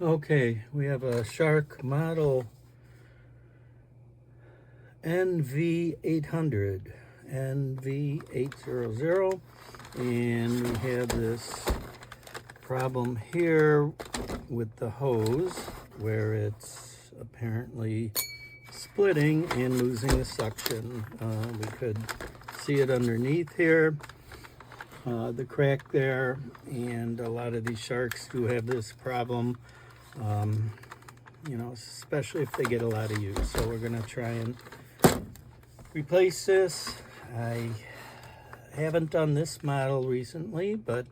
Okay, we have a Shark model NV800, NV800, and we have this problem here with the hose where it's apparently splitting and losing the suction. We could see it underneath here, the crack there, and a lot of these Sharks do have this problem, you know, especially if they get a lot of use. So we're going to try and replace this. I haven't done this model recently, but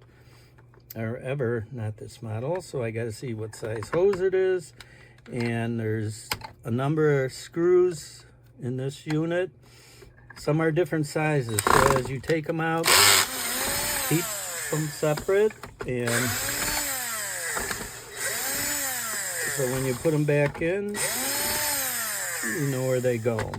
or ever, not this model, so I got to see what size hose it is. And there's a number of screws in this unit. Some are different sizes, so as you take them out, keep them separate, and so when you put them back in, you know where they go.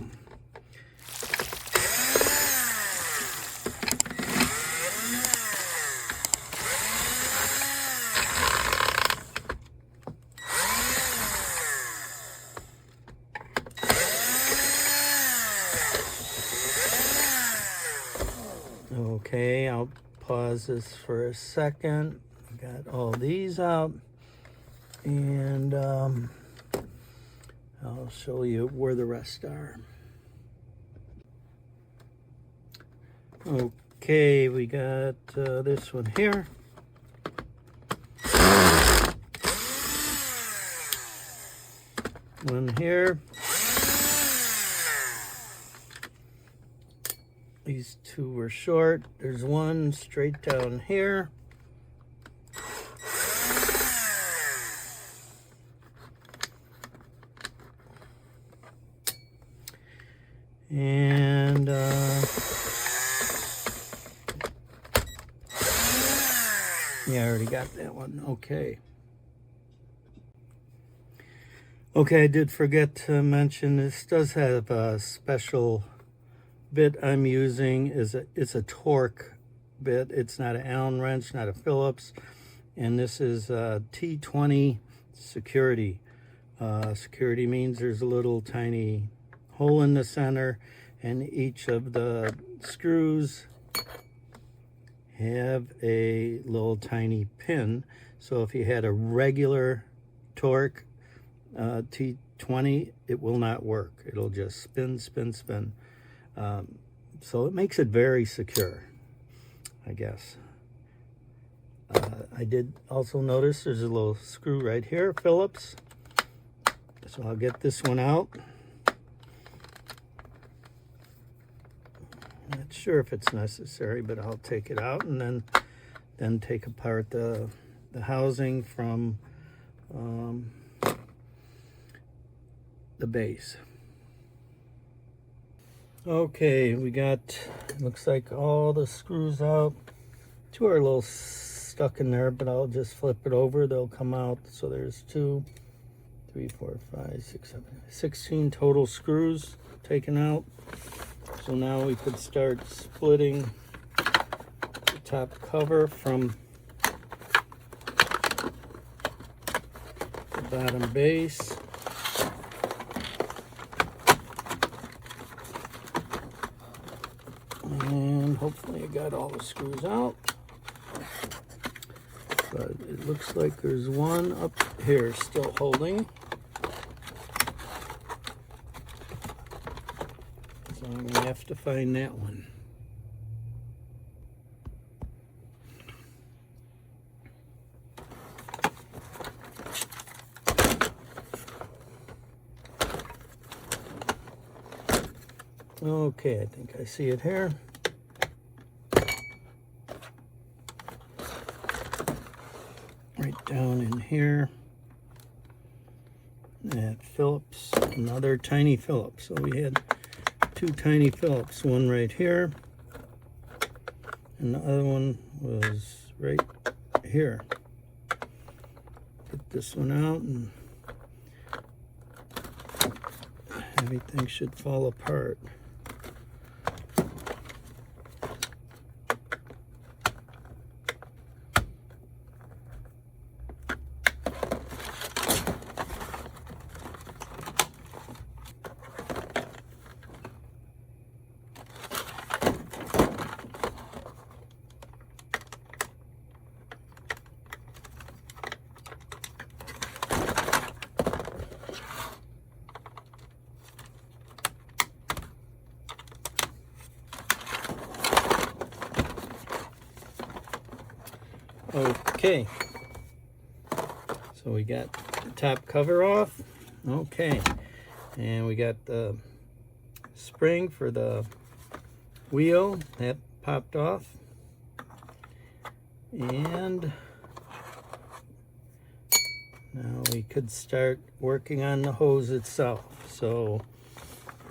Okay, I'll pause this for a second. I got all these out, and I'll show you where the rest are. Okay, we got this one here. One here. These two were short. There's one straight down here. And yeah, I already got that one. Okay. Okay, I did forget to mention this does have a special bit I'm using. It's a Torx bit. It's not an Allen wrench, not a Phillips, and this is a T20 Security. Security means there's a little tiny hole in the center, and each of the screws have a little tiny pin. So if you had a regular Torx T20, it will not work. It'll just spin, spin, spin. So it makes it very secure, I guess. I did also notice there's a little screw right here, Phillips. So I'll get this one out. Not sure if it's necessary, but I'll take it out and then take apart the housing from the base. Okay, we got, looks like all the screws out. Two are a little stuck in there, but I'll just flip it over. They'll come out. So there's 2, 3, 4, 5, 6, 7, 16 total screws taken out. So now we could start splitting the top cover from the bottom base. And hopefully I got all the screws out. But it looks like there's one up here still holding. So I'm going to have to find that one. Okay, I think I see it here. Right down in here. That Phillips, another tiny Phillips. So we had 2 tiny Phillips, one right here, and the other one was right here. Get this one out and everything should fall apart. Okay, so we got the top cover off. Okay, and we got the spring for the wheel that popped off, and now we could start working on the hose itself. So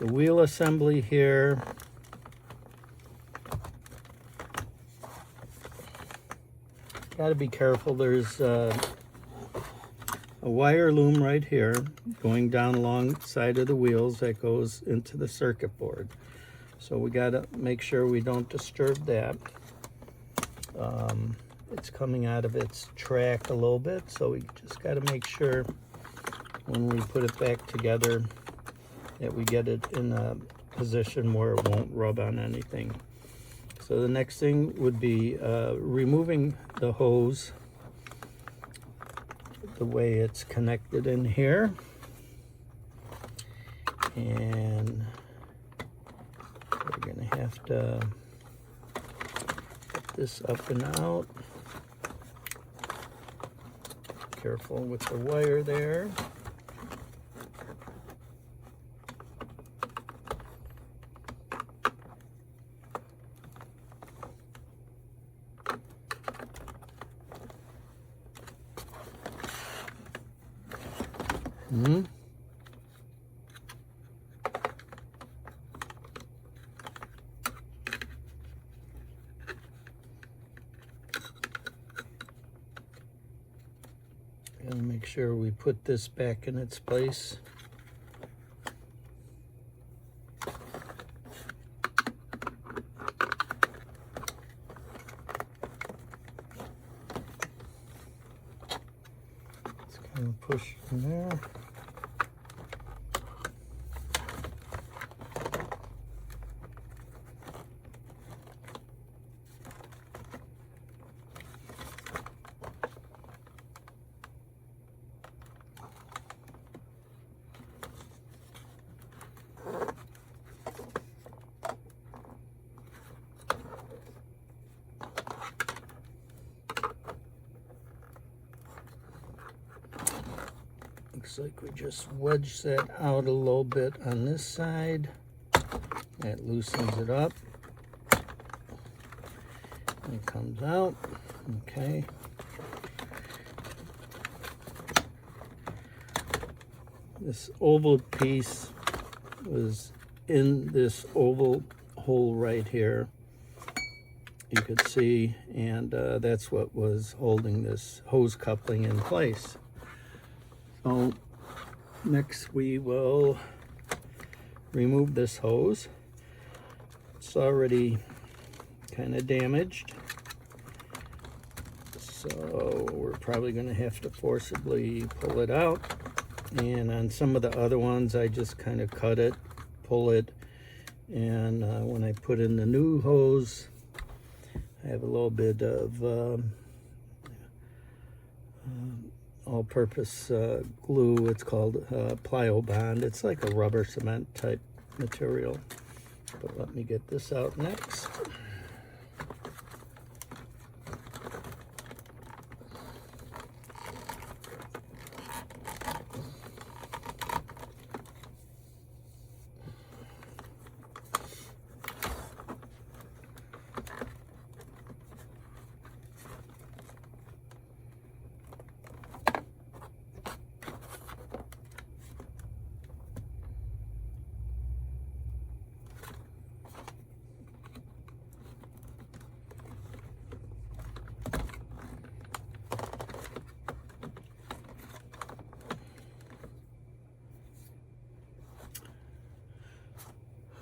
the wheel assembly here, got to be careful. There's a wire loom right here going down along the side of the wheels that goes into the circuit board. So we got to make sure we don't disturb that. It's coming out of its track a little bit, so we just got to make sure when we put it back together that we get it in a position where it won't rub on anything. So the next thing would be removing the hose the way it's connected in here, and we're gonna have to get this up and out. Careful with the wire there. Gotta make sure we put this back in its place. It's kind of push in there. Looks like we just wedge that out a little bit on this side. That loosens it up. It comes out. Okay. This oval piece was in this oval hole right here. You could see, and that's what was holding this hose coupling in place. So next we will remove this hose. It's already kind of damaged, so we're probably going to have to forcibly pull it out. And on some of the other ones I just kind of cut it, pull it, and when I put in the new hose I have a little bit of all-purpose glue. It's called plyo bond. It's like a rubber cement type material. But let me get this out next.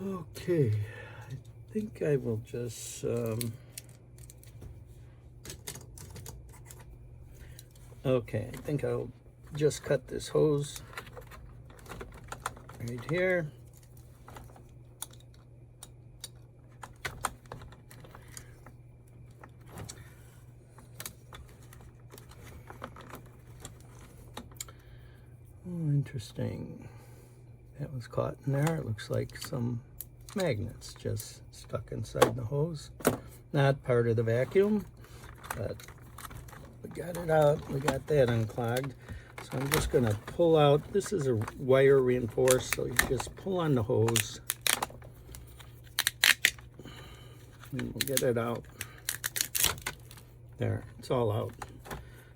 Okay, I think I will just okay, I think I'll just cut this hose right here. Oh, interesting. That was caught in there. It looks like some magnets just stuck inside the hose. Not part of the vacuum, but we got it out. We got that unclogged. So I'm just going to pull out. This is a wire reinforced, so you just pull on the hose. And we'll get it out. There, it's all out.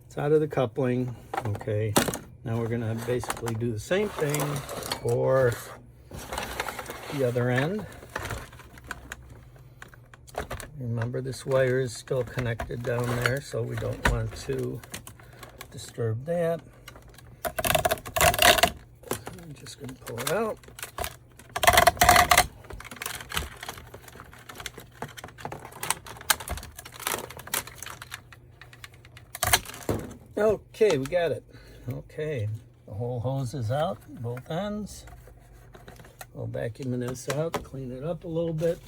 It's out of the coupling. Okay, now we're going to basically do the same thing for the other end. Remember, this wire is still connected down there, so we don't want to disturb that. I'm just going to pull it out. Okay, we got it. Okay, the whole hose is out, both ends. I'll vacuum this out, clean it up a little bit.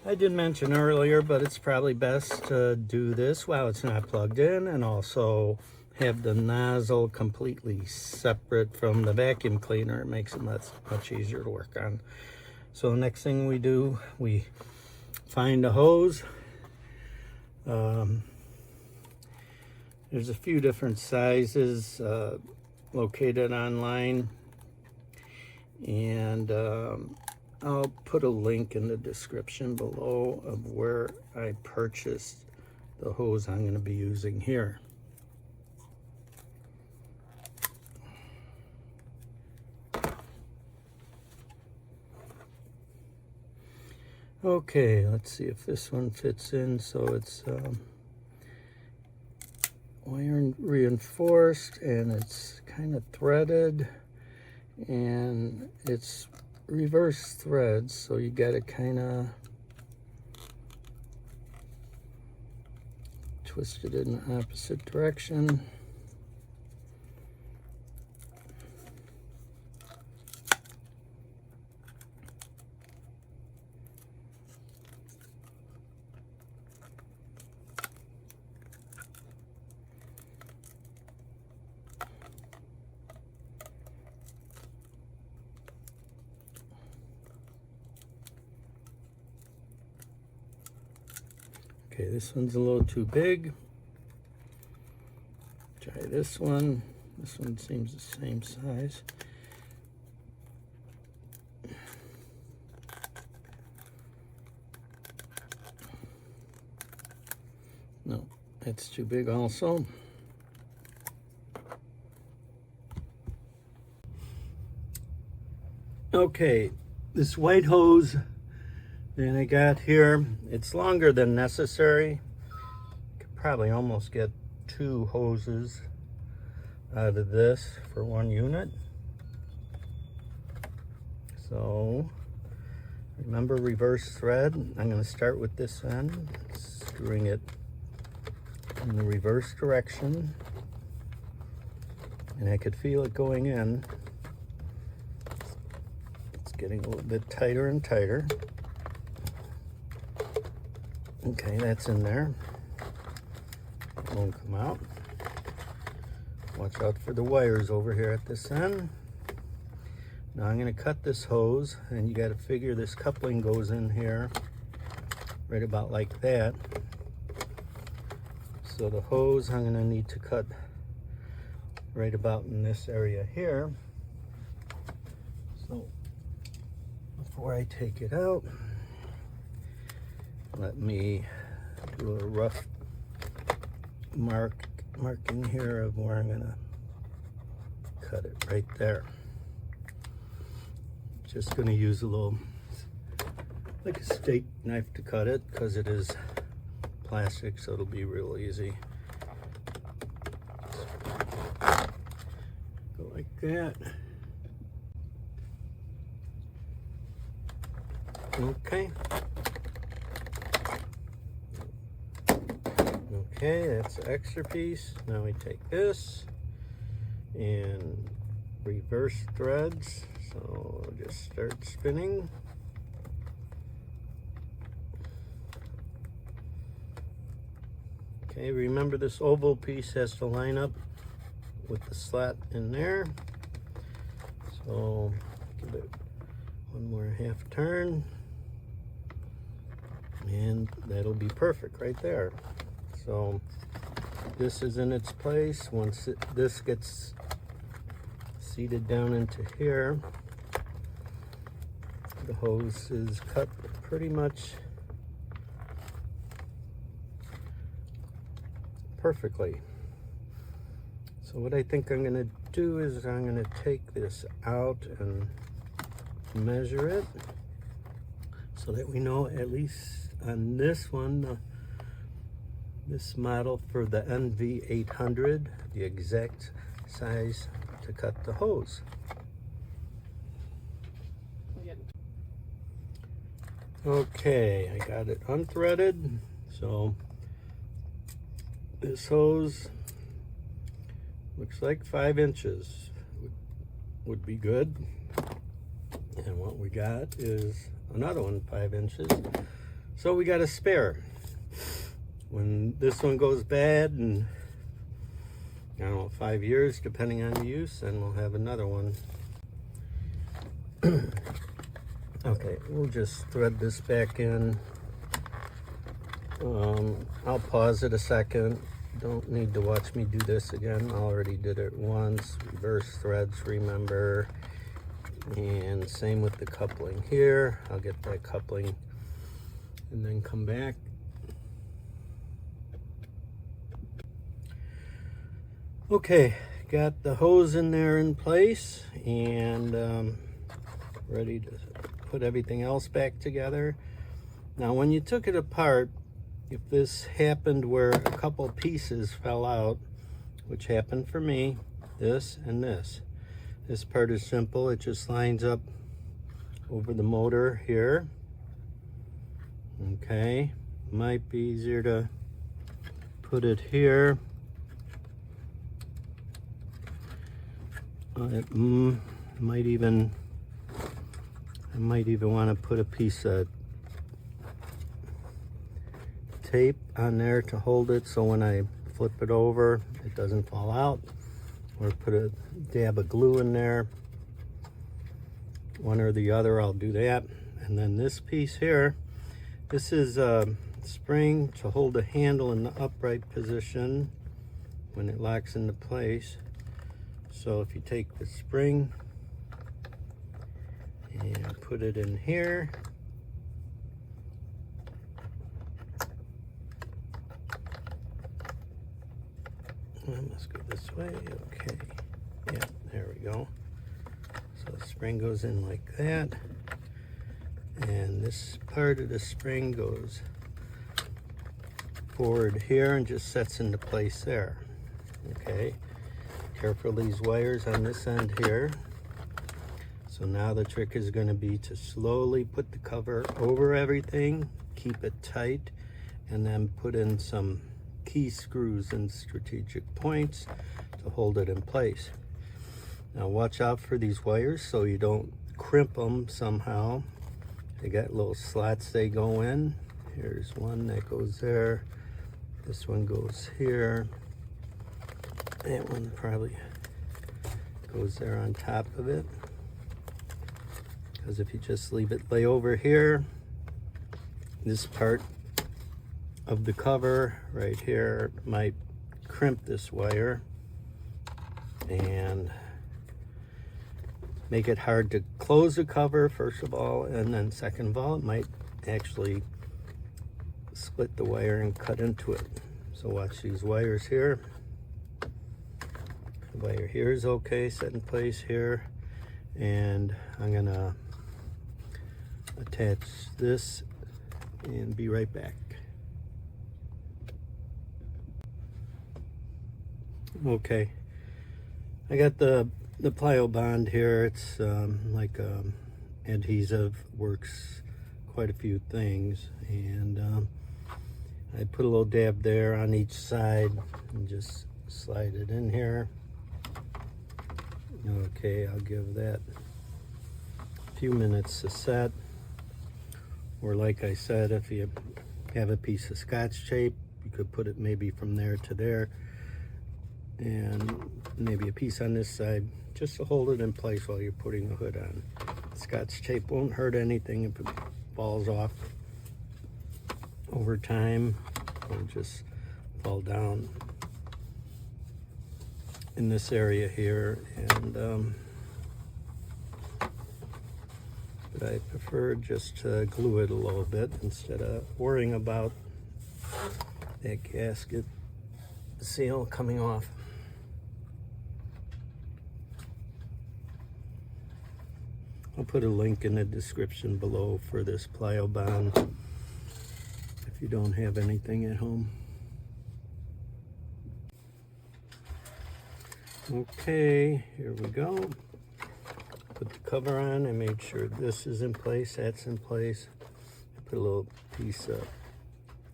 I did mention earlier, but it's probably best to do this while it's not plugged in, and also have the nozzle completely separate from the vacuum cleaner. It makes it much easier to work on. So the next thing we do, we find a hose. There's a few different sizes located online, and I'll put a link in the description below of where I purchased the hose I'm going to be using here. Okay, let's see if this one fits in. So it's wire reinforced, and it's kind of threaded, and it's reverse threads, so you got to kind of twist it in the opposite direction. Okay, this one's a little too big. Try this one. This one seems the same size. No, that's too big also. Okay, this white hose that I got here, it's longer than necessary. Could probably almost get 2 hoses out of this for 1 unit. So remember, reverse thread. I'm going to start with this end, screwing it in the reverse direction, and I could feel it going in. It's getting a little bit tighter and tighter. Okay, that's in there. It won't come out. Watch out for the wires over here at this end. Now I'm going to cut this hose, and you got to figure this coupling goes in here right about like that. So the hose I'm going to need to cut right about in this area here. So before I take it out, let me do a rough marking here of where I'm gonna cut it right there. Just gonna use a little, like a steak knife to cut it, because it is plastic, so it'll be real easy. Go like that. Okay. Okay, that's the extra piece. Now we take this and reverse threads, so just start spinning. Okay, remember this oval piece has to line up with the slot in there. So give it one more half turn and that'll be perfect right there. So this is in its place. Once this gets seated down into here, the hose is cut pretty much perfectly. So what I think I'm going to do is I'm going to take this out and measure it so that we know, at least on this one, this model for the NV800, the exact size to cut the hose. Okay, I got it unthreaded. So this hose looks like 5 inches would be good. And what we got is another one 5 inches. So we got a spare. When this one goes bad, and I don't know, 5 years depending on the use, then we'll have another one. Okay, we'll just thread this back in. I'll pause it a second. Don't need to watch me do this again. I already did it once. Reverse threads, remember. And same with the coupling here. I'll get that coupling and then come back. Okay, got the hose in there in place and ready to put everything else back together. Now when you took it apart, if this happened where a couple pieces fell out, which happened for me, this and this part is simple. It just lines up over the motor here. Okay, might be easier to put it here. I might even want to put a piece of tape on there to hold it, so when I flip it over it doesn't fall out, or put a dab of glue in there. One or the other, I'll do that. And then this piece here, this is a spring to hold the handle in the upright position when it locks into place. So if you take the spring and put it in here, let's go this way. Okay, yeah, there we go. So the spring goes in like that, and this part of the spring goes forward here and just sets into place there. Okay, careful these wires on this end here. So now the trick is going to be to slowly put the cover over everything, keep it tight, and then put in some key screws and strategic points to hold it in place. Now watch out for these wires so you don't crimp them somehow. They got little slots they go in. Here's one that goes there. This one goes here. That one probably goes there on top of it. Because if you just leave it lay over here, this part of the cover right here might crimp this wire and make it hard to close the cover, first of all, and then second of all, it might actually split the wire and cut into it. So watch these wires here. The wire here is okay, set in place here, and I'm gonna attach this and be right back. Okay, I got the plyo bond here. It's like adhesive, works quite a few things, and I put a little dab there on each side and just slide it in here. Okay, I'll give that a few minutes to set. Or like I said, if you have a piece of Scotch tape, you could put it maybe from there to there, and maybe a piece on this side just to hold it in place while you're putting the hood on. Scotch tape won't hurt anything if it falls off over time. It'll just fall down in this area here, and but I prefer just to glue it a little bit instead of worrying about that gasket seal coming off. I'll put a link in the description below for this plyo bond if you don't have anything at home. Okay, here we go. Put the cover on. I made sure this is in place, that's in place. I put a little piece of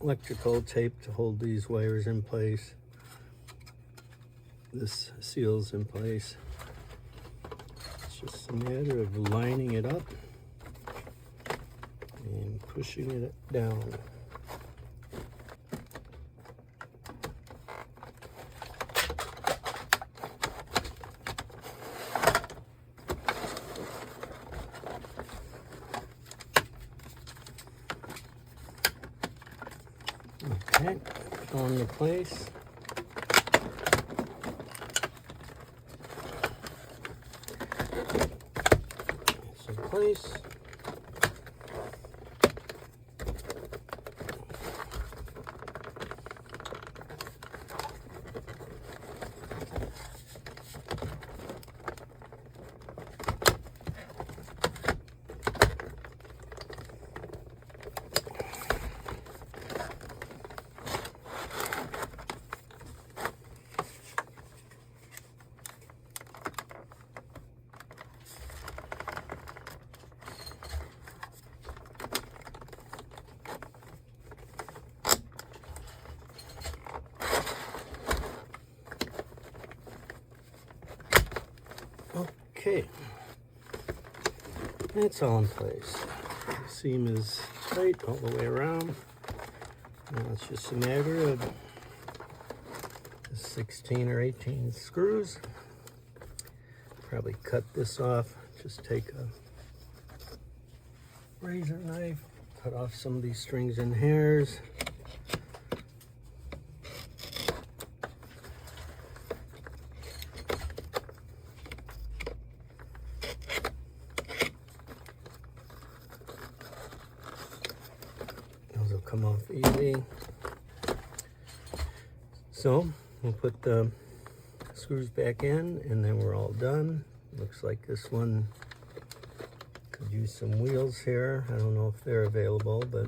electrical tape to hold these wires in place. This seal's in place. It's just a matter of lining it up and pushing it down. Okay, go into place. It's in place. Okay, it's all in place. The seam is tight all the way around. Now it's just a matter of 16 or 18 screws. Probably cut this off. Just take a razor knife, cut off some of these strings and hairs. Those will come off easy. So we'll put the screws back in and then we're all done. Looks like this one could use some wheels here. I don't know if they're available, but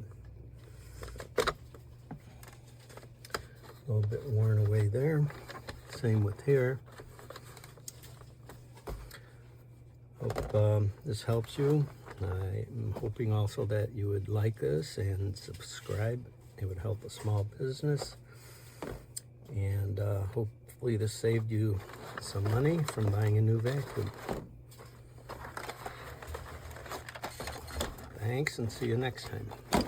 a little bit worn away there. Same with here. Hope this helps you. I'm hoping also that you would like this and subscribe. It would help a small business. And hopefully this saved you some money from buying a new vacuum. Thanks, and see you next time.